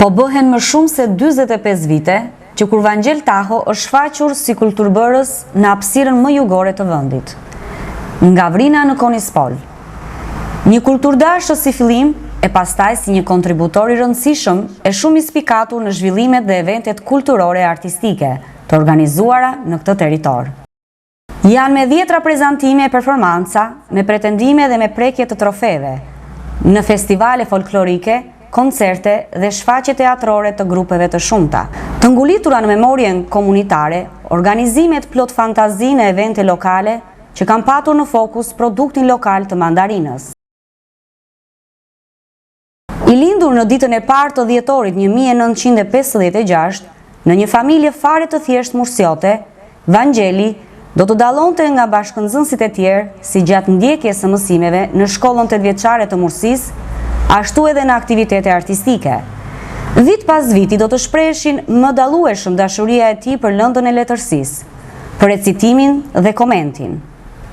Po bëhen më shumë se 45 vite që kur Vangjel Taho është shfaqur si kulturbërës në hapësirën më jugore të vendit, nga Vrina në Konispol. Një kulturdashës si fillim e pastaj si një kontributor i rëndësishëm e shumë i spikatur në zhvillimet dhe eventet kulturore e artistike të organizuara në këtë territor. Janë me 10 prezantime e performanca, me pretendime dhe me prekje të trofeve, në festivale folklorike, koncerte dhe shfaqje teatrore të grupeve të shumta. Të ngulitura në memorien komunitare, organizimet plot fantazi në evente lokale që kanë patur në fokus produktin lokal të mandarinës. I lindur në ditën e parë të dhjetorit 1956, në një familje fare të thjesht mursiote, Vangjeli do të dallonte nga bashkënxënësit e tjerë si gjatë ndjekjes së mësimeve në shkollën 8-vjeçare të Mursisë, ashtu edhe në aktivitete artistike. Vit pas viti do të shpreheshin më dallueshëm dashuria e tij për lëndën e letërsisë, për recitimin dhe komentin.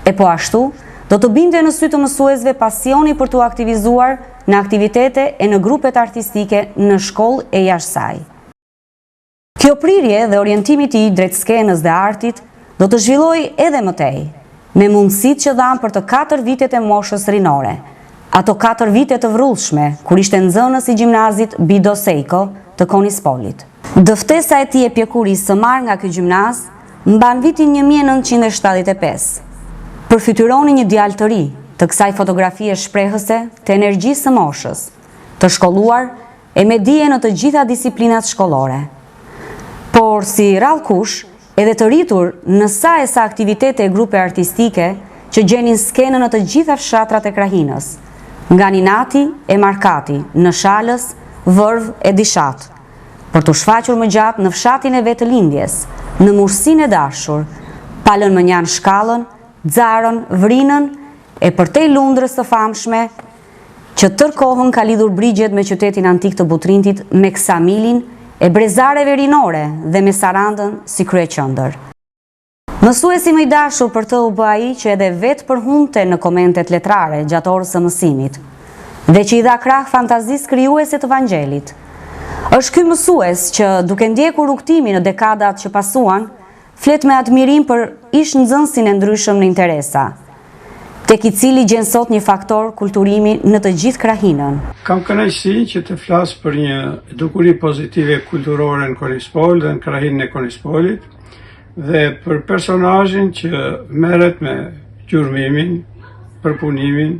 E po ashtu, do të binte në sy të mësuesve pasioni për t'u aktivizuar në aktivitete e në grupet artistike në shkollë e jashtë saj. Kjo prirje dhe orientimi i tij drejt skenës dhe artit do të zhvillojë edhe më tej, me mundësitë që dhan për të 4 vitet e moshës rinore. Ato 4 vite të vrrullshme, kur ishte nxënës i gjimnazit Bido Sejko të Konispolit. Dëftesa e tij e pjekurisë së marrë nga ky gjimnaz mban vitin 1975. Përfytyroni një djalë të ri, të kësaj fotografie shprehëse të energjisë së moshës, të shkolluar e me dije në të gjitha disiplinat shkollore. Por si rallkush, edhe të rritur në sa e sa aktivitete e grupe artistike që gjenin skenën në të gjitha fshatrat e Krahinës, nga Ninati e Markati, në Shalës, Vërv e Dishat, për të shfaqur më gjatë në fshatin e vetë lindjes, në Mursinë e dashur, Palën Mënjan Shkallën, Xarën, Vrinën e përtej Lundrës së famshme, që tërkohën ka lidhur brigjet me qytetin antik të Butrintit, me Ksamilin e brezareve rinore dhe me Sarandën si kryeqendër. Mësuesi më i dashur për të u bë ai që edhe vetë përhunte në komentet letrare gjatë orës së mësimit, dhe që i dha krah fantazisë krijuese të Vangjelit. Është ky mësues që, duke ndjekur rrugtimin në dekadat që pasuan, flet me admirim për ish nxënësin e ndryshëm në interesa, tek i cili gjen sot një faktor kulturimi në të gjithë Krahinën. Kam kënaqësi që të flas për një dukuri pozitive kulturore në Konispol dhe në Krahinën e Konispolit, dhe për personazhin që merret me gjurmimin, përpunimin,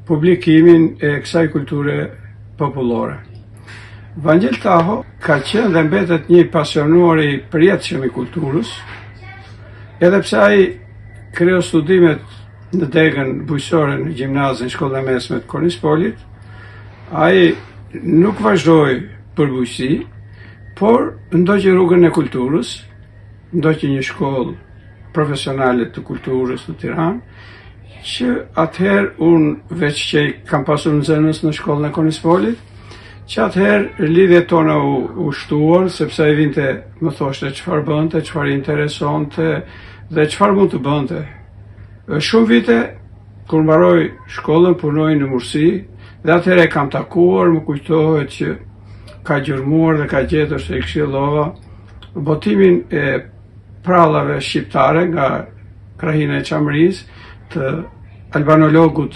publikimin e kësaj kulture popullore. Vangjel Taho ka qenë dhe mbetet një pasionuar i përjetshëm i kulturës, edhe pse ai krijoi studimet në degën bujqësore në gjimnazin Shkollën e Mesme të Konispolit, ai nuk vazhdoi për bujqësi, por ndoqi rrugën e kulturës, ndoqi një shkollë profesionale të kulturës në Tiranë, që atëherë unë veç që kam pasur nxënës në shkollën e Konispolit, që atëherë lidhjet tona u shtuan, sepse ai vinte më thoshte çfarë bënte, çfarë interesonte dhe çfarë mund të bënte. Shumë vite, kur mbaroi shkollën, punoi në Mursi, dhe atëherë e kam takuar, më kujtohet që ka gjurmuar dhe ka gjetur se i këshillova botimin e prallave shqiptare nga Krahina e Çamërisë të albanologut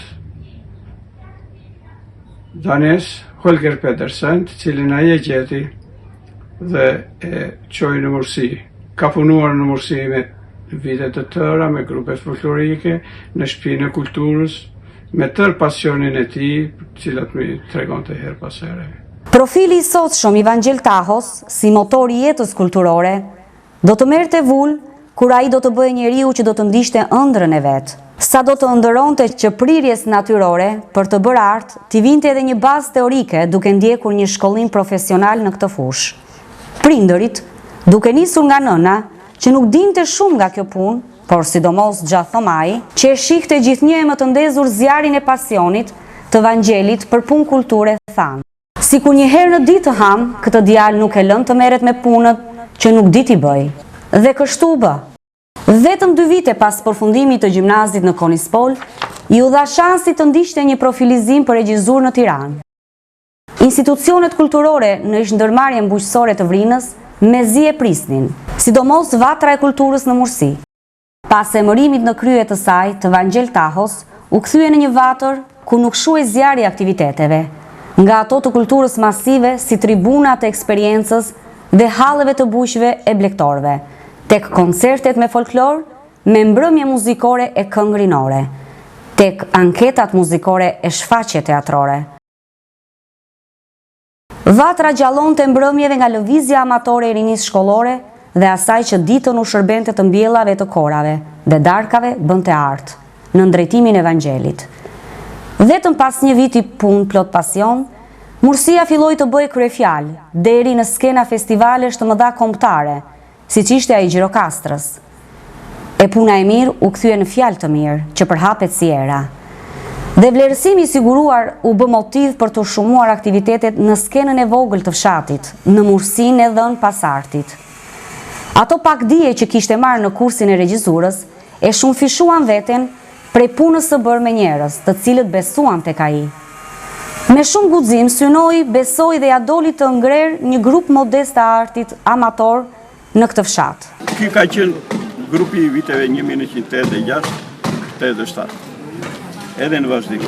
danes Holger Pedersen, cilin ai e gjeti dhe e çoi në Mursi. Ka punuar në Mursi me vite të tëra, me grupe folklorike, në shtëpinë e kulturës, me tërë pasionin e tij, cilat më tregonte her pas here. Profili i sotshëm i Vangjel Tahos, si motor i jetës kulturore, do të merrte vull kur ai do të bëhej njeriu që do të ndiqte ëndrrën e vet. Sa do të ëndëronte që prirjes natyrore për të bërë art, t'i vinte edhe një bazë teorike duke ndjekur një shkollim profesional në këtë fushë. Prindërit, duke nisur nga nëna, që nuk dinte shumë nga kjo punë, por sidomos gjatë thomai, që e shihte gjithnjë e më të ndezur zjarin e pasionit të Vangjelit për punë kulture, thanë. Sikur një herë në ditë të ham, këtë djalë nuk e lën të merret me punët që nuk di t'i bëj. Dhe kështu u bë. Vetëm 2 vite pas përfundimit të gjimnazit në Konispol, i u dha shansi të ndiqte një profilizim për regjizur në Tiranë. Institucionet kulturore në ish-ndërmarrjen bujqësore të Vrinës mezi e prisnin, sidomos Vatra e Kulturës në Mursi. Pas emërimit në krye të saj të Vangjel Tahos, u kthye në një vatër ku nuk shuhej zjarri aktiviteteve, nga ato të kulturës masive si tribuna të eksperiencës dhe halleve të bujqve e blektorëve, tek koncertet me folklor, me mbrëmje muzikore e këngë rinore, tek anketat muzikore e shfaqje teatrore. Vatra gjallon të mbrëmjeve nga lëvizja amatore e rinisë shkollore dhe asaj që ditën u shërbente të mbjellave të korave dhe darkave bënte artë, në ndrejtimin e Vangjelit. Vetëm pas një viti punë plot pasion, Mursia filloi të bëjë kryefjalë deri në skena festivalesh të mëdha kombëtare, siç ishte ai Gjirokastrës. E puna e mirë u kthye në fjalë të mirë, që përhapet si era. Dhe vlerësimi i siguruar u bë motiv për të shumuar aktivitetet në skenën e vogël të fshatit, në Mursinë e dhënë pas artit. Ato pak dije që kishte marrë në kursin e regjizurës e shumë fishuan veten prej punës së bërë me njerëz, të cilët besuan tek ai. Me shumë guxim synoi, besoi dhe ja doli të ngrer një grup modest të artit amator në këtë fshat. Ky ka qenë grupi i viteve 1986-87. Edhe në vazhdim.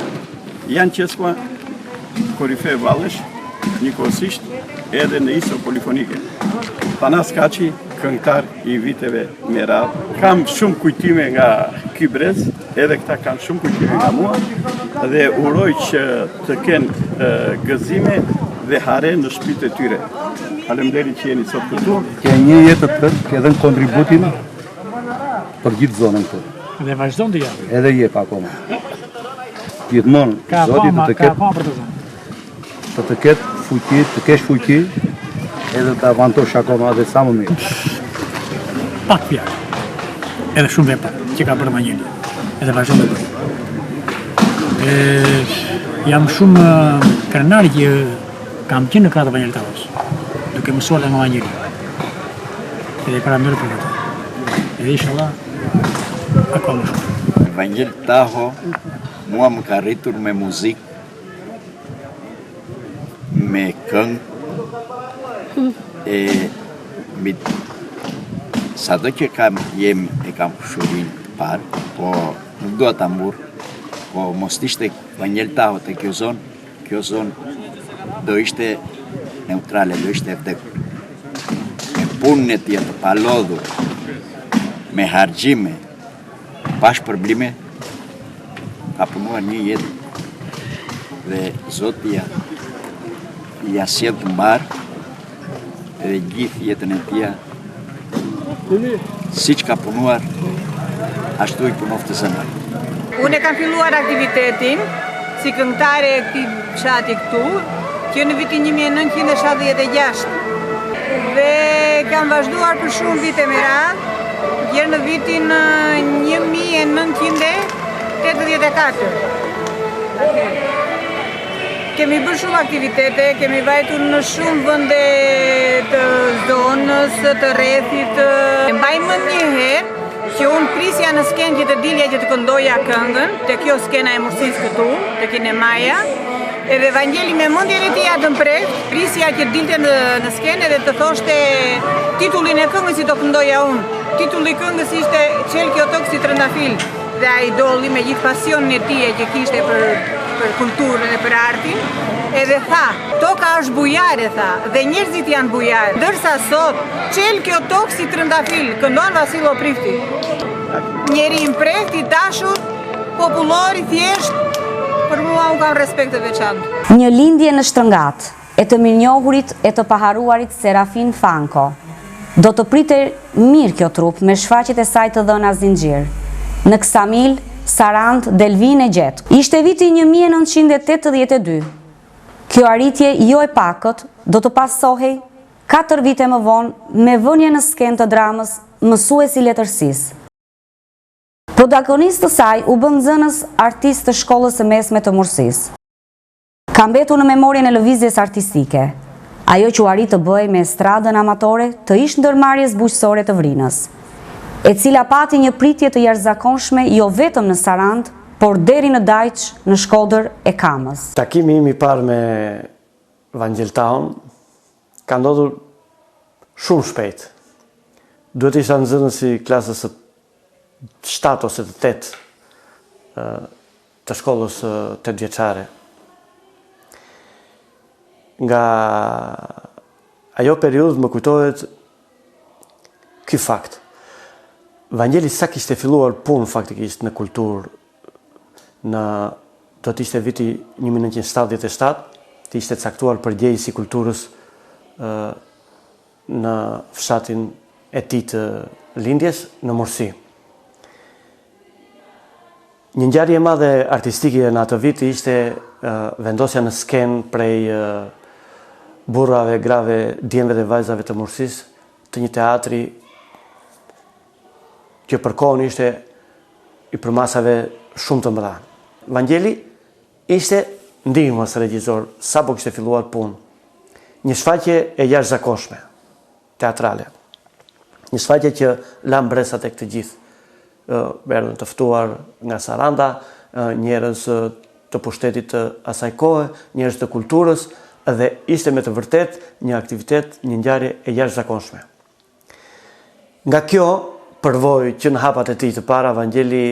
Janë qeskua Korife Vallesh, njëkohësisht edhe në iso polifonike. Tanas Kaçi, këngëtar i viteve me radhë. Kam shumë kujtime nga ky brez, edhe këta kanë shumë kujtime nga mua, dhe uroj që të kenë gëzime dhe hare në shtëpitë e tyre. Faleminderit që jeni sot këtu. Ke një jetë të tërë, ke dhënë kontributin për gjithë zonën këtu. Dhe vazhdon të japë. Edhe jep akoma. Gjithmonë, Zoti të të ketë fuqi, të kesh fuqi, edhe të avantosh akoma dhe sa më mirë. Pak fjalë. Edhe shumë vepra që ka bërë Vangjeli. Edhe vazhdon të bëjë. Jam shumë krenar që kam qenë në krahët e Vangjel Tahos, duke mësuar nga Vangjeli. Edhe para mirë për këtë. Edhe inshallah akoma shumë. Vangjel Taho mua më ka rritur me muzikë, me këngë, sado që e kam shurin të parë, po nuk do ta mburr, po mos ishte Vangjel Taho te kjo zonë do ishte neutrale, do ishte vdekur. Me punën e tij të palodhur, me harxime, pa shpërblime, ka punuar një jetë dhe Zoti ja sjell të mbarë edhe gjithë jetën e tij, siç ka punuar, ashtu i punofte zemër. Unë kam filluar aktivitetin si këngëtare e këtij fshati këtu, që në vitin 1976 dhe kam vazhduar për shumë vite me radhë, deri në vitin 1984. Kemi bërë shumë aktivitete, kemi vajtur në shumë vende të zonës, të rrethit. Mbaj mend një herë që unë prisja në skenë që të dilja që të këndoja këngën, te kjo skena e Mursisë këtu, te kinemaja, edhe Vangjeli me mendjen e tij të mprek, prisja që dilte në skenë dhe të thoshte titullin e këngës si do këndoja unë. Titulli i këngës ishte Qel kjo tokë si trëndafil, dhe ai doli me gjithë pasionin e tij që kishte për kulturën e për artin, edhe tha, toka është bujare, tha, dhe njerëzit janë bujare. Ndërsa sot, Qel kjo tokë si trëndafil, këndon Vasil Oprifti. Njeri i mprehtë, i dashur, popullor, i thjesht, për mua unë kam respekt të veçantë. Një lindje në Shtrëngat, e të mirënjohurit e të paharuarit Serafin Fanko. Do të prite mirë kjo trup me shfaqjet e saj të dhëna zinxhir. Në Ksamil, Sarand, Delvin e Gjet. Ishte viti 1982. Kjo arritje jo e pakët do të pasohej 4 vite më vonë me vënje në skenë të dramës mësuesi letërsisë. Protagonistë të saj u bën nxënës artist të shkollës së mesme të Mursisë. Ka mbetur në memorien e lëvizjes artistike, ajo që u arrit të bëjë me estradën amatore të ish-ndërmarrjes bujqësore të Vrinës, e cila pati një pritje të jashtëzakonshme jo vetëm në Sarand, por deri në Dajç, në Shkodër e Kamës. Takimi im i parë me Vangjel ka ndodhur shumë shpejt. Duhet isha nxënësi klasës së 7 ose të 8 të shkollës 8 vjeçare. Nga ajo periudhë më kujtohet ky fakt. Vangjeli sa kishte filluar punë faktikisht në kulturë, do të ishte viti 1977, të ishte caktuar përgjegjësi i kulturës në fshatin e tij të lindjes në Mursi. Një ngjarje e madhe artistike në atë vit ishte vendosja në skenë prej burrave, grave, djemve dhe vajzave të Mursisë të një teatri që për kohën ishte i përmasave shumë të mëdha. Vangjeli ishte ndihmës regjisor, sapo kishte filluar punë. Një shfaqje e jashtëzakonshme, teatrale. Një shfaqje që la mbresat e këtë gjithë. Erdhën të ftuar nga Saranda, njerëz të pushtetit të asaj kohe, njerëz të kulturës, dhe ishte me të vërtet një aktivitet, një ngjarje e jashtëzakonshme. Nga kjo përvojë që në hapat e tij të para, Vangjeli,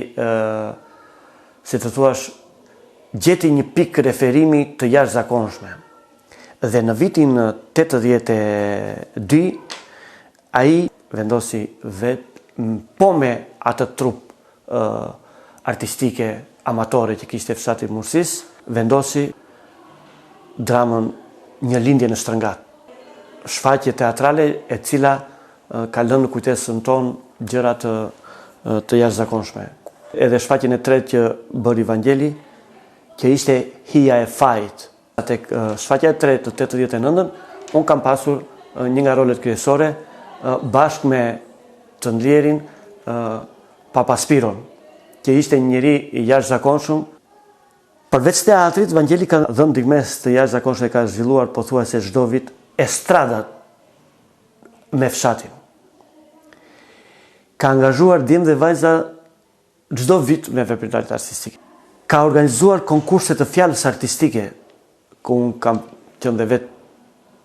si të thuash, gjeti një pikë referimi të jashtëzakonshme. Dhe në vitin 82, ai vendosi po me atë trup artistike amatore që kishte fshati Mursis, vendosi dramën Një lindje në Shtrëngat. Shfaqje teatrale e cila ka lënë në kujtesën tonë gjëra të jashtëzakonshme. Edhe shfaqjen e tretë që bëri Vangjeli, që ishte Hija e Fajit. Tek shfaqja e tretë të 89-ën, unë kam pasur një nga rolet kryesore bashkë me të ndjerin Papaspiron, që ishte njëri i jashtëzakonshëm. Përveç teatrit, Vangjeli ka dhënë ndihmës të jashtëzakonshme, ka zhvilluar pothuajse çdo vit estradat me fshatin. Ka angazhuar djem dhe vajza çdo vit me veprimtarit artistik. Ka organizuar konkurse të fjalës artistike, ku unë kam qenë dhe vetë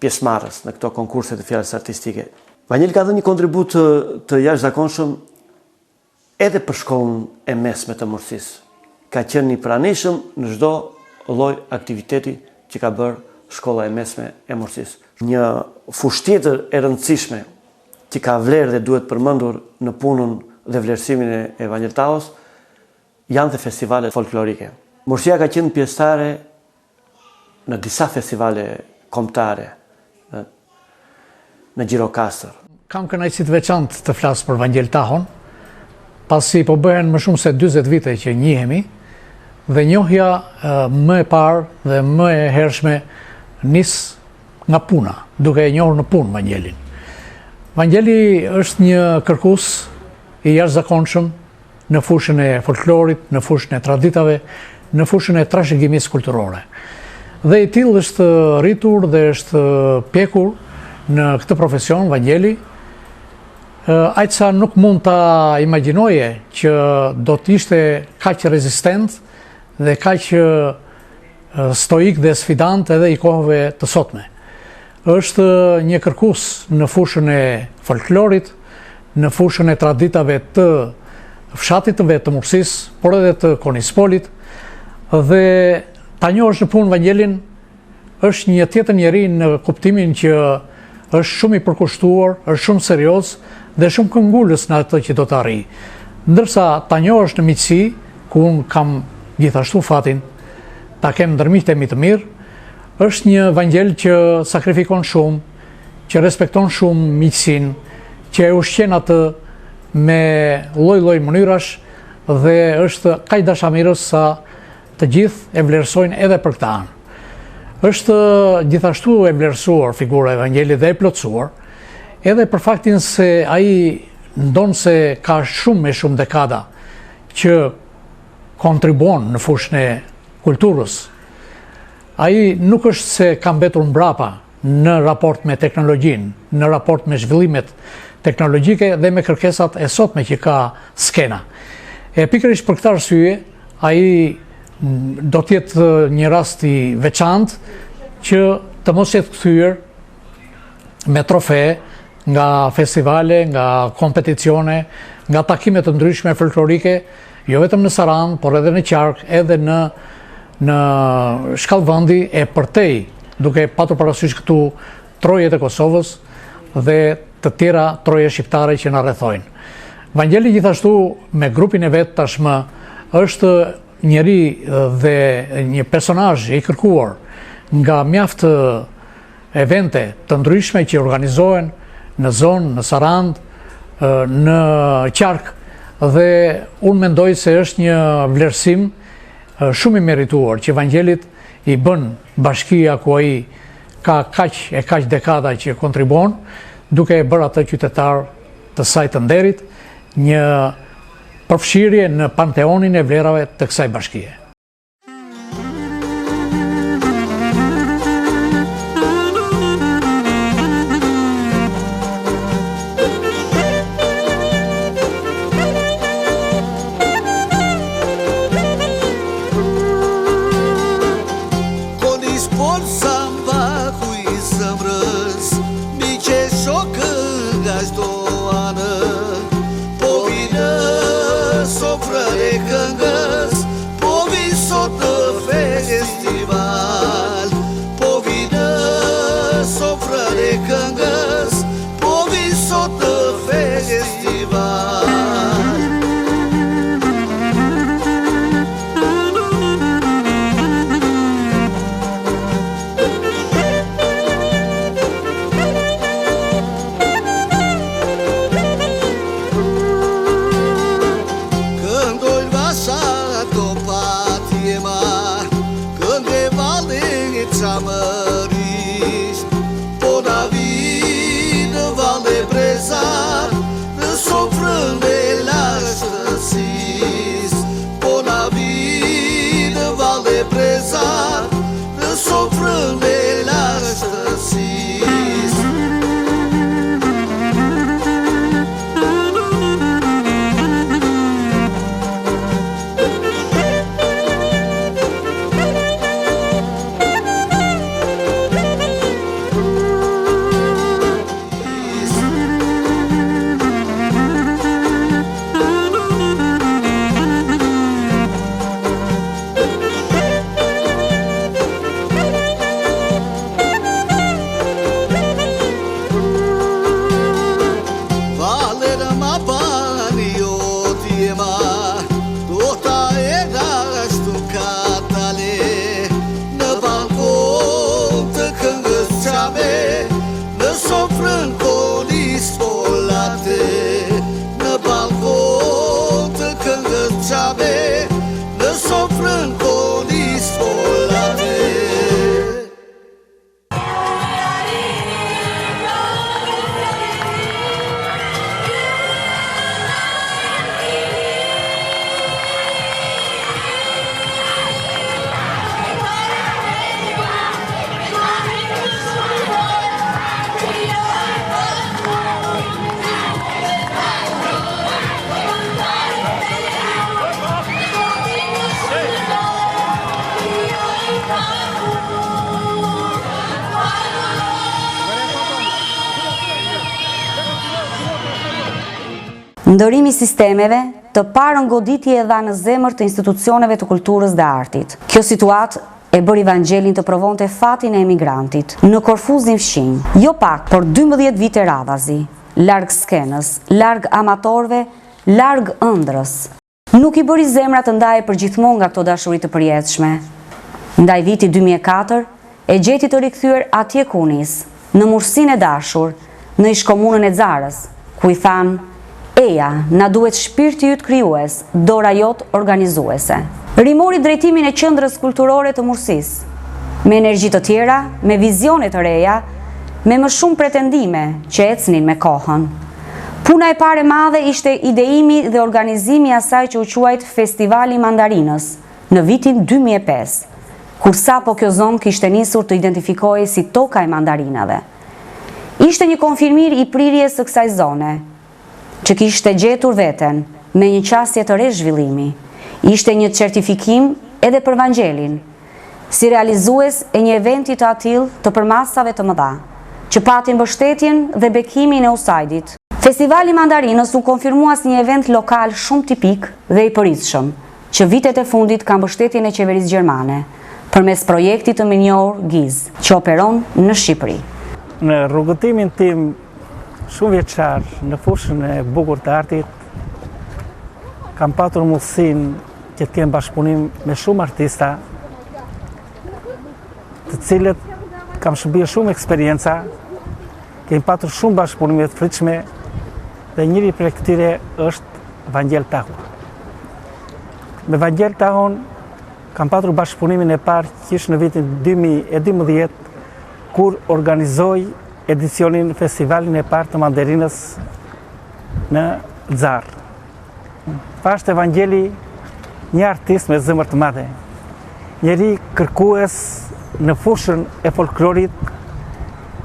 pjesëmarrës në këto konkurse të fjalës artistike. Vangjeli ka dhënë një kontribut të jashtëzakonshëm edhe për shkollën e mesme të Mursisë. Ka qenë një pranishëm në çdo lloj aktiviteti që ka bërë shkolla e mesme e Mursisë. Një fushë tjetër e rëndësishme që ka vlerë dhe duhet përmendur në punën dhe vlerësimin e Vangjel Taos janë dhe festivalet folklorike. Mursia ka qenë pjesëtare në disa festivale kombëtare në Gjirokastër. Kam kënaqësi të veçantë të flas për Vangjel Tahon, pasi po bëhen më shumë se 40 vite që njihemi, dhe njohja më e parë dhe më e hershme nis nga puna, duke e njohur në punë Vangjelin. Vangjeli është një kërkues i jashtëzakonshëm në fushën e folklorit, në fushën e traditave, në fushën e trashëgimisë kulturore. Dhe i tillë është rritur dhe është pjekur në këtë profesion, Vangjeli, aq sa nuk mund ta imagjinoje që do të ishte kaq rezistent dhe kaq stoik dhe sfidant edhe i kohëve të sotme. Është një kërkues në fushën e folklorit, në fushën e traditave të fshatit të vetë të Mursisë, por edhe të Konispolit, dhe ta njohësh në punë Vangjelin është një tjetër njeri në kuptimin që është shumë i përkushtuar, është shumë serioz dhe shumë këngulës në atë që do të arrijë. Ndërsa ta njohësh në miqësi, ku unë kam gjithashtu fatin ta kem ndërmiqtë e mi të mirë, është një Vangjel që sakrifikon shumë, që respekton shumë miqësinë, që e ushqen atë me lloj-lloj mënyrash dhe është kaq dashamirës sa të gjithë e vlerësojnë edhe për këtë anë. Është gjithashtu e vlerësuar figura e Vangelit dhe e plotësuar, edhe për faktin se ai ndonë se ka shumë dekada që kontribuon në fushën e kulturës. Ai nuk është se ka mbetur mbrapa në raport me teknologjinë, në raport me zhvillimet teknologjike dhe me kërkesat e sotme që ka skena. E pikërisht për këtë arsye, ai do të jetë një rast i veçantë që të mos jetë kthyer me trofe nga festivale, nga kompeticione, nga takime të ndryshme folklorike, jo vetëm në Sarandë, por edhe në Qark, edhe në shkallëvendi e përtej, duke patur parasysh këtu trojet e Kosovës dhe të tjera troje shqiptare që na rrethojnë. Vangjeli gjithashtu me grupin e vet tashmë është njeri dhe një personazh i kërkuar nga mjaft evente të ndryshme që organizohen në zonë, në Sarandë, në Qark, dhe unë mendoj se është një vlerësim shumë i merituar që Vangelit i bën bashkia ku ai ka kaq dekada që kontribuon, duke e bërë atë qytetar të saj të nderit, një përfshirje në panteonin e vlerave të kësaj bashkie. Ndërimi sistemeve të parën goditje e dha në zemër të institucioneve të kulturës dhe artit. Kjo situatë e bëri Vangelin të provonte fatin e emigrantit, në Korfuzin fshinj, jo pak, por 12 vite radhazi, larg skenës, larg amatorve, larg ëndrës. Nuk i bëri zemra të ndaje përgjithmonë nga këto dashuri të përjetshme. Ndaj viti 2004, e gjeti të rikthyer atje ku nis, në Mursinë e dashur, në ish-komunën e Zarës, ku i thanë: "Eja, na duhet shpirti yt krijues, dora jot organizuese." Rimori drejtimin e qendrës kulturore të Mursisë, me energji të tjera, me vizione të reja, me më shumë pretendime që ecnin me kohën. Puna e parë e madhe ishte ideimi dhe organizimi i asaj që u quajt Festivali i Mandarinës në vitin 2005, kur sapo kjo zonë kishte nisur të identifikohej si toka e mandarinave. Ishte një konfirmir i prirjes së kësaj zone, që kishte gjetur veten me një qasje të re zhvillimi. Ishte një certifikim edhe për Vangelin, si realizues e një eventi të atill të përmasave të mëdha, që patin mbështetjen dhe bekimin e USAID-it. Festivali Mandarinës u konfirmua si një event lokal shumë tipik dhe i përritshëm, që vitet e fundit ka mbështetjen e qeverisë gjermane, përmes projektit të minjor GIZ, që operon në Shqipëri. Në rrugëtimin tim shumë vjeçar në fushën e bukur të artit, kam patur mundësinë që të kem bashkëpunim me shumë artista, të cilët kam shërbyer shumë eksperienca, kem patur shumë bashkëpunime të fritshme dhe njëri prej këtyre është Vangel Tahu. Me Vangel Tahun kam patur bashkëpunimin e parë që ishte në vitin 2012, kur organizoi edicionin festivalin e parë të Mandarinës në Xar. Pashtë Vangeli një artist me zemër të madhe, njeri kërkues në fushën e folklorit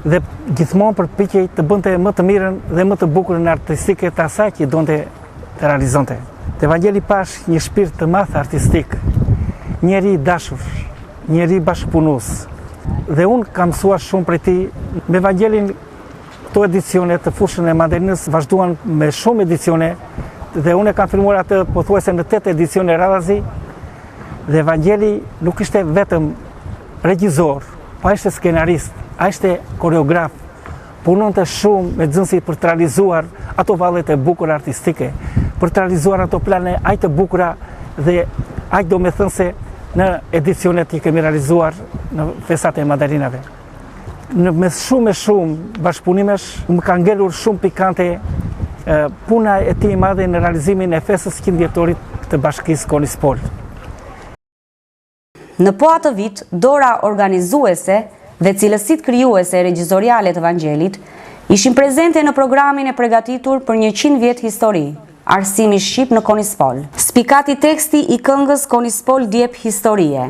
dhe gjithmonë përpiqej të bënte më të mirën dhe më të bukurën artistike të asaj që donte të realizonte. Te Vangeli pash një shpirt të madh artistik, njeri i dashur, njeri bashkëpunues. Dhe unë kam mësuar shumë prej tij. Me Vangelin këto edicione të fushën e Mandarinës vazhduan me shumë edicione dhe unë e kam filmuar atë pothuajse në 8 edicione radhazi. Dhe Vangeli nuk ishte vetëm regjisor, po ishte skenarist, ai ishte koreograf. Punonte shumë me nxënësit për të realizuar ato vallet e bukura artistike, për të realizuar ato plane aq të bukura dhe aq domethënëse në edicionet që kemi realizuar në festat e mandarinave. Në mes shumë bashkëpunimesh më ka ngelur shumë pikante puna e tij e madhe në realizimin e festës 100 vjetorit të Bashkisë Konispol. Në po atë vit, dora organizuese dhe cilësitë krijuese e regjizoriale të Vangelit ishin prezente në programin e përgatitur për 100 vjet histori, Arsimi Shqip në Konispol. Spikati teksti i këngës Konispol Djep Historie,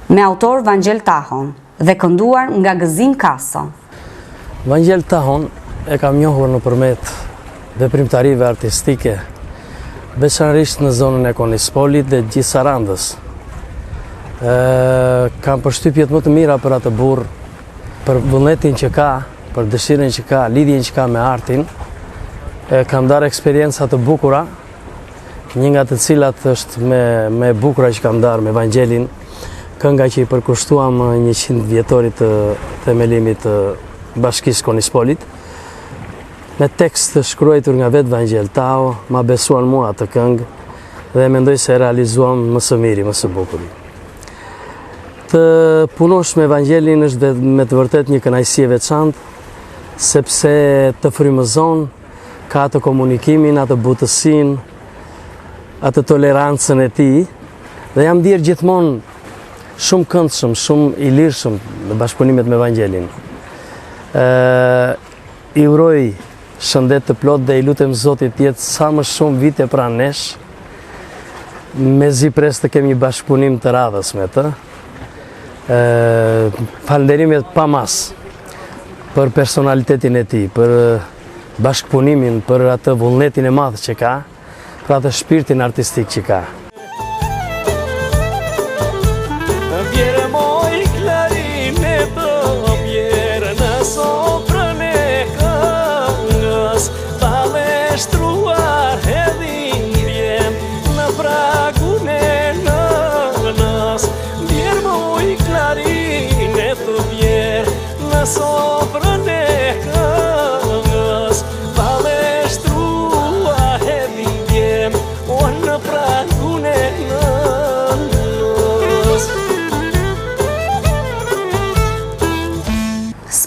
me autor Vangel Tahon dhe kënduar nga Gëzim Kaso. Vangel Tahon e kam njohur nëpërmjet veprimtarive artistike, veçanërisht në zonën e Konispolit dhe gjithë Sarandës. Kam përshtypjet më të mira për atë burr, për vullnetin që ka, për dëshirën që ka, lidhjen që ka me artin. Kam darë eksperienca të bukura, një nga të cilat është me bukura që kam darë me Vangelin, kënga që i përkushtuam 100 vjetorit të themelimit të Bashkisë Konispolit, me tekst të shkruar nga vetë Vangel Tahu, ma besuan mua atë këngë dhe mendoj se e realizuam më së miri, më së bukuri. Të punosh me Vangelin është me të vërtet një kënaqësi e veçantë, sepse të frymëzon, ka atë komunikimin, atë butësinë, atë tolerancën e tij, dhe jam ndier gjithmonë shumë këndshëm, shumë i lirshëm në bashkëpunimet me Vangelin. I uroj shëndet të plot dhe i lutem Zotit të jetë sa më shumë vite pranë nesh, mezi pres të kemi një bashkëpunim të radhës me të. Falënderimet pa mas për personalitetin e tij, për bashkëpunimin, për atë vullnetin e madh që ka, për atë shpirtin artistik që ka.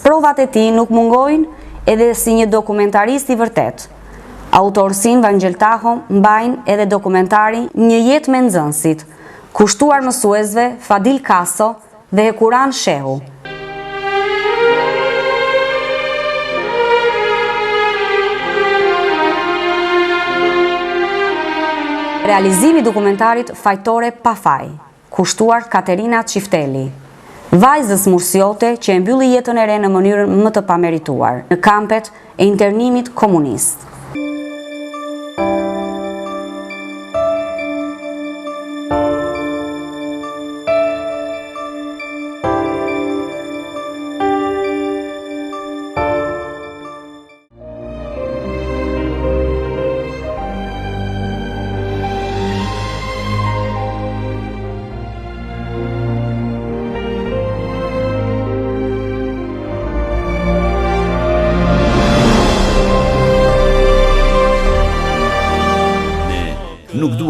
Sprovat e tij nuk mungojnë edhe si një dokumentarist i vërtet. Autorsinë Vangel Tahu mbajnë edhe dokumentari Një jetë me nxënësit, kushtuar mësuesve Fadil Kaso dhe Hekuran Shehu. Realizimi i dokumentarit Fajtore pa faj, kushtuar Katerina Çifteli. Vajzës mursiote që e mbylli jetën e re në mënyrën më të pamerituar, në kampet e internimit komunist.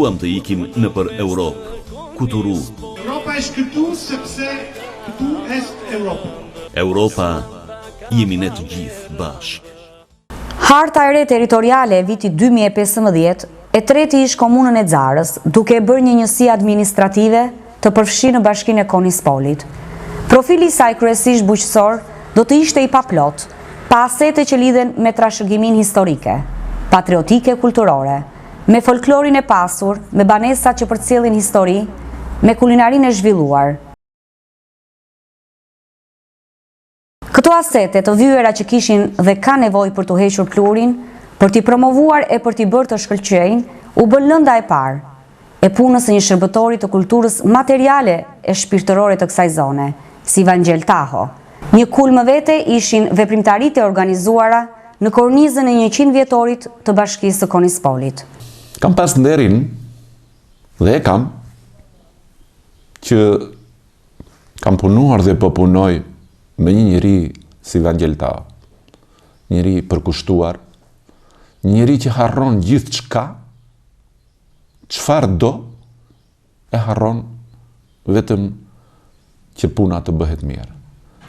duam të ikim në për Europë, kuturu. Europa është këtu sepse këtu është Europa. Europa jemi ne të gjithë bashkë. Harta e re territoriale e vitit 2015 e treti ish komunën e Xarës, duke e bërë një njësi administrative të përfshirë në Bashkinë e Konispolit. Profili i saj kryesisht bujqësor do të ishte i paplot, pa asete që lidhen me trashëgimin historike, patriotike, kulturore, me folklorin e pasur, me banesat që përcjellin histori, me kulinarin e zhvilluar. Këto asete të vyera që kishin dhe ka nevojë për të hequr plurin, për t'i promovuar e për t'i bërë të shkëlqejnë, u bën lënda e parë e punës së një shërbëtori të kulturës materiale e shpirtërore të kësaj zone, si Vangjel Taho. Një kulmë vete ishin veprimtaritë e organizuara në kornizën e 100 vjetorit të Bashkisë së Konispolit. Kam pas nderin dhe kam që kam punuar dhe po punoj me një njeri si Vangjel Taho. Njeri përkushtuar, njeri që harron gjithë çka, çfarë do, e harron vetëm që puna të bëhet mirë.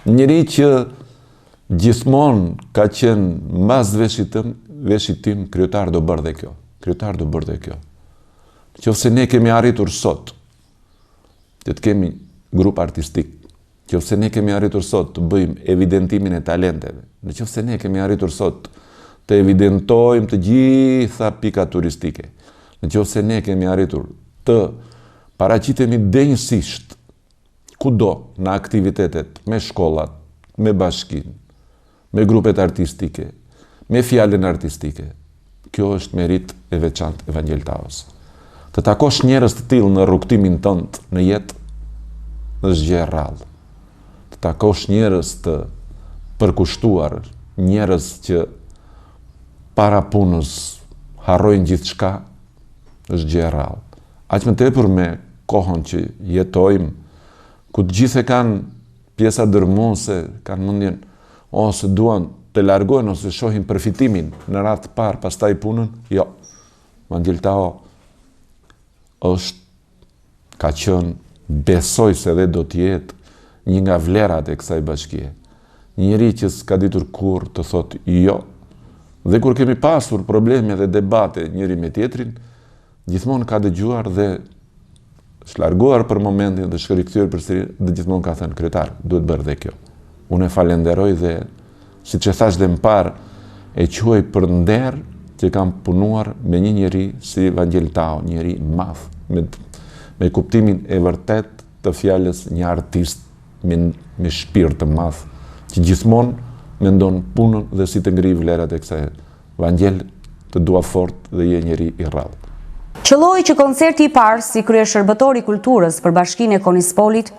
Njeri që gjithmonë ka qenë mbas veshit tim, kryetar do bërë dhe kjo. Kryetar do bërë dhe kjo. Nëse ne kemi arritur sot që të kemi grup artistik, nëse ne kemi arritur sot të bëjmë evidentimin e talenteve, nëse ne kemi arritur sot të evidentojmë të gjitha pikat turistike, nëse ne kemi arritur të paraqitemi denjësisht kudo në aktivitetet me shkollat, me bashkinë, me grupet artistike, me fjalën artistike, kjo është merit e veçantë e Vangjel Tahos. Të takosh njerëz të tillë në rrugtimin tënd në jetë është gjë e rrallë. Të takosh njerëz të përkushtuar, njerëz që para punës harrojnë gjithçka, është gjë e rrallë. Aq më tepër me kohën që jetojmë, ku të gjithë e kanë pjesa dërmuese, kanë mundjen ose duan të largojnë ose shohin përfitimin në radhë të parë, pastaj punën, jo. Vangjel Taho ka qenë, besoj se dhe do t'jetë një nga vlerat e kësaj bashkie. Njëri që s'ka ditur kur të thotë jo. Dhe kur kemi pasur probleme dhe debate njëri me tjetrin, gjithmonë ka dëgjuar dhe shlarguar për momentin dhe shkërikthyer përsëri dhe gjithmonë ka thënë kryetar, duhet bërë dhe kjo. Unë e falenderoj dhe siç e thash dhe më parë, e quaj për nder që kam punuar me një njeri si Vangjel Taho, njeri madh, me kuptimin e vërtet të fjalës një artist me shpirt të madh, që gjithmonë mendon punën dhe si të ngri vlerat e kësaj. Vangjel, të dua fort dhe je njeri i rrallë. Qëlloi që koncerti i parë si kryeshërbëtor i kulturës për Bashkinë e Konispolit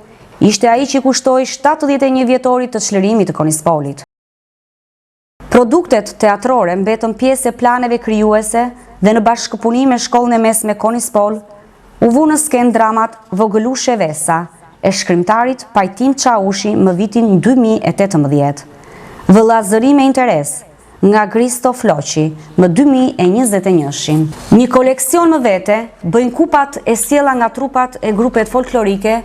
ishte ai që kushtoi 71 vjetorit të çlirimit të Konispolit. Produktet teatrore mbetën pjesë e planeve krijuese dhe në bashkëpunim me Shkollën e Mesme Konispol u vu në skenë dramat Vogëlushe Vesa e shkrimtarit Pajtim Çaushi më vitin 2018. Vëllazëri me interes nga Kristo Floqi më 2021. Një koleksion më vete bëjnë kupat e sjella nga trupat e grupet folklorike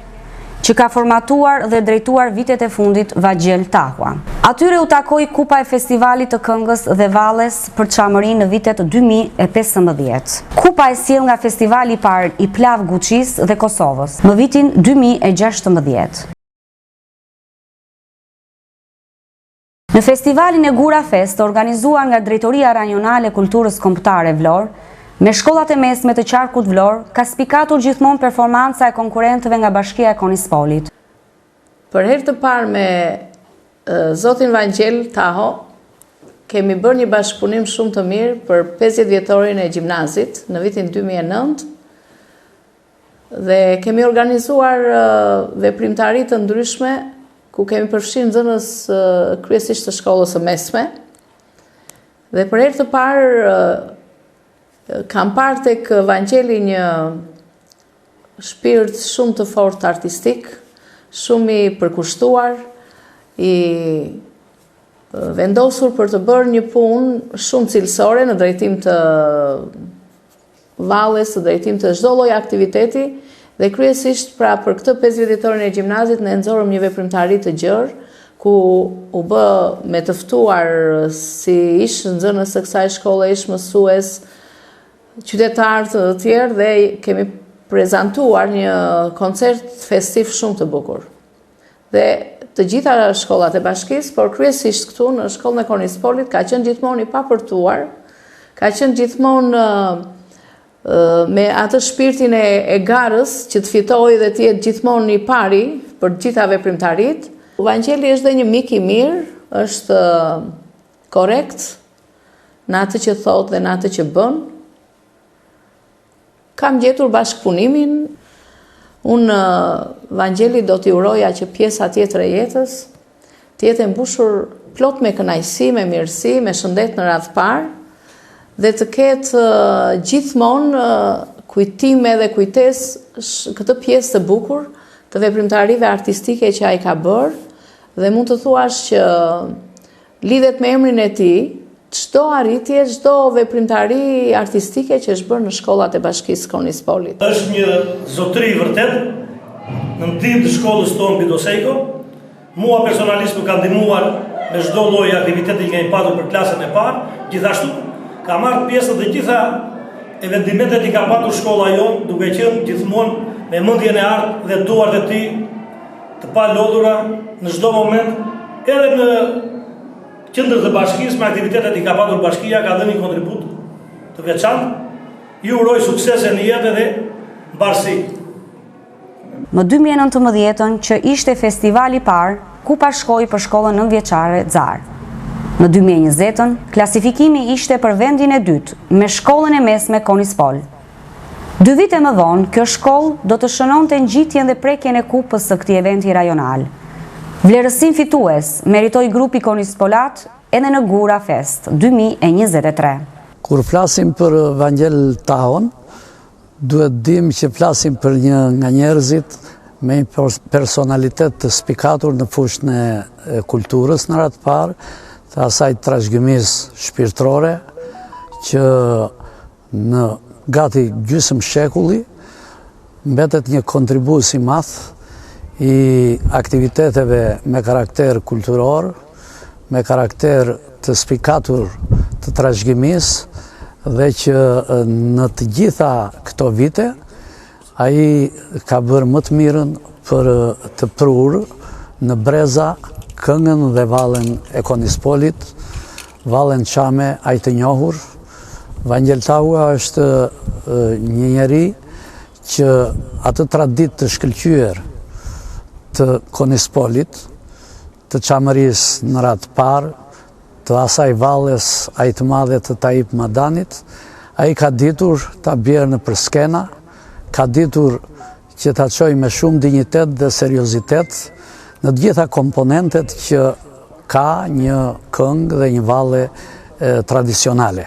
që ka formatuar dhe drejtuar vitet e fundit Vangjel Taho. Atyre u takoi kupa e festivalit të këngës dhe valles për çamërinë në vitet 2015. Kupa e sjell nga festivali i parë i Plav Guçis dhe Kosovës më vitin 2016. Në festivalin e Gura Fest, organizuar nga Drejtoria Rajonale e Kulturës Kombëtare Vlorë, me shkollat e mesme të qarkut Vlorë, ka spikatur gjithmonë performanca e konkurrentëve nga Bashkia e Konispolit. Për herë të parë me zotin Vangjel Taho, kemi bërë një bashkëpunim shumë të mirë për 50 vjetorin e gjimnazit në vitin 2009 dhe kemi organizuar veprimtari të ndryshme ku kemi përfshirë nxënës kryesisht të shkollës së mesme. Dhe për herë të parë kam parë tek Vangjeli një shpirt shumë të fortë artistik, shumë i përkushtuar, i vendosur për të bërë një punë shumë cilësore në drejtim të valles, të drejtim të çdo lloji aktiviteti dhe kryesisht pra për këtë 50 vjetorin e gjimnazit ne nxorëm një veprimtari të gjerë ku u bë me të ftuar si ish nxënës së kësaj shkolle, ish mësues, qytetarë të tjerë dhe kemi prezantuar një koncert festiv shumë të bukur. Dhe të gjitha shkollat e bashkisë, por kryesisht këtu në shkollën e Kornispolit ka qenë gjithmonë i papërtuar, ka qenë gjithmonë me atë shpirtin e garës që të fitojë dhe të jetë gjithmonë i pari për gjitha veprimtarit. Vangjeli është dhe një mik i mirë, është korrekt në atë që thotë dhe në atë që bën. Kam gjetur bashkëpunimin. Unë Vangjeli do t'i uroja që pjesa tjetër e jetës të jetë e mbushur plot me kënaqësi, me mirësi, me shëndet në radhë parë dhe të ketë gjithmonë kujtime dhe kujtesë këtë pjesë të bukur të veprimtarive artistike që ai ka bërë dhe mund të thuash që lidhet me emrin e tij çdo arritje, çdo veprimtari artistike që është bërë në shkollat e Bashkisë Kornispolit. Është një zotëri vërtet në ndihmë të shkollës tonë Bidosejko. Mua personalisht më ka ndihmuar me çdo lloj aktiviteti që kemi patur për klasën e parë, gjithashtu ka marrë pjesë të gjitha eventimentet që ka patur shkolla jonë, duke qenë gjithmonë me mendjen e artë dhe duart e tij të palodhura në çdo moment, edhe në qendrën e bashkisë me aktivitetet që ka patur bashkia, ka dhënë një kontribut të veçantë. Ju uroj suksese në jetë dhe mbarësi. Në 2019 që ishte festivali i parë ku pashkoi për shkollën 9-vjeçare Zar. Në 2020 klasifikimi ishte për vendin e dytë me shkollën e mesme Kornispol. 2 vite më vonë, kjo shkollë do të shënonte ngjitjen dhe prekjen e kupës së këtij eventi rajonal. Vlerësim fitues meritoi grupi Kornispolat edhe në Gura Fest 2023. Kur flasim për Vangjel Tahon, duhet dim që flasim për një nga njerëzit me një personalitet të spikatur në fushën e kulturës në radhë parë, të asaj trashëgimisë shpirtërore që në gati gjysmë shekulli mbetet një kontribues i madh i aktiviteteve me karakter kulturor, me karakter të spikatur të trashëgimisë dhe që në të gjitha këto vite ai ka bërë më të mirën për të prurë në breza këngën dhe vallen e Kornispolit, vallen çame ai të njohur. Vangjel Tahua është një njeri që atë traditë të shkëlqyer të Kornispolit, të çamërisë në radhë parë, të asaj valles ai të madhe të Taip Madanit, ai ka ditur ta bjerë në përskena, ka ditur që ta çojë me shumë dinjitet dhe seriozitet në të gjitha komponentet që ka një këngë dhe një valle tradicionale.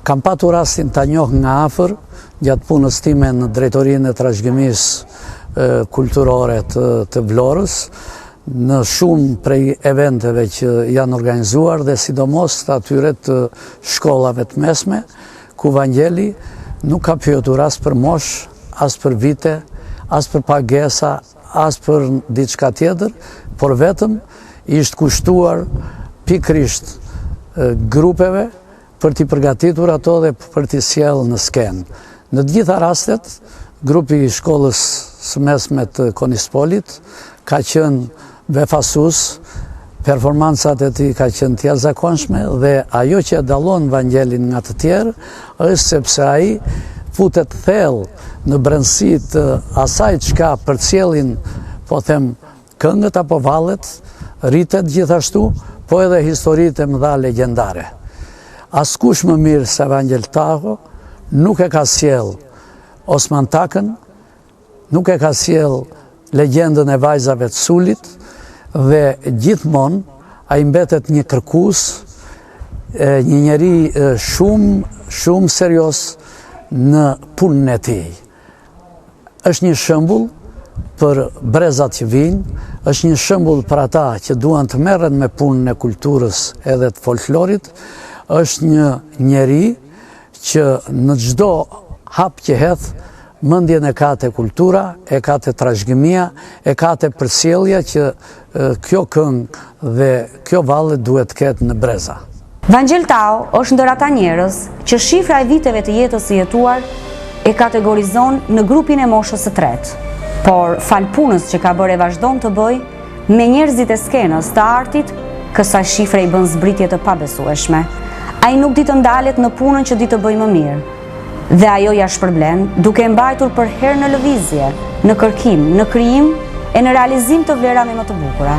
Kam patur rastin ta njoh nga afër gjatë punës time në drejtorinë e trashëgimisë kulturore të Vlorës, në shumë prej eventeve që janë organizuar dhe sidomos të atyre të shkollave të mesme, ku Vangjeli nuk ka pyetur as për mosh, as për vite, as për pagesa, as për diçka tjetër, por vetëm ishte kushtuar pikërisht grupeve për t'i përgatitur ato dhe për t'i sjellë në skenë. Në të gjitha rastet, grupi i shkollës së mesme të Kornispolit ka qenë befasus, performancat e tij ka qenë të jashtëzakonshme dhe ajo që e dallon Vangelin nga të tjerë është sepse ai futet thellë në brendësi të asaj çka përcjellin, po them, këngët apo vallet, rritet gjithashtu, po edhe historitë e mëdha legjendare. Askush më mirë se Vangjel Taho nuk e ka sjell Osman Takën, nuk e ka sjell legjendën e vajzave të Sulit, dhe gjithmonë ai mbetet një kërkues, një njeri shumë serios në punën e tij. Është një shembull për brezat që vinë, është një shembull për ata që duan të merren me punën e kulturës edhe të folklorit, është një njeri që në çdo hap që hedh, mendjen e ka te kultura, e ka te trashëgimia, e ka te përsjellja që kjo këngë dhe kjo valle duhet të ketë në breza. Vangel Tao është ndër ata njerëz që shifra e viteve të jetës së jetuar e kategorizon në grupin e moshës së tretë, por fal punës që ka bërë e vazhdon të bëj me njerëzit e skenës të artit, kësaj shifre i bën zbritje të pabesueshme. Ai nuk di të ndalet në punën që di të bëj më mirë. Dhe ajo ja shpërblen duke mbajtur për herë në lëvizje, në kërkim, në krijim e në realizim të vlerave më të bukura.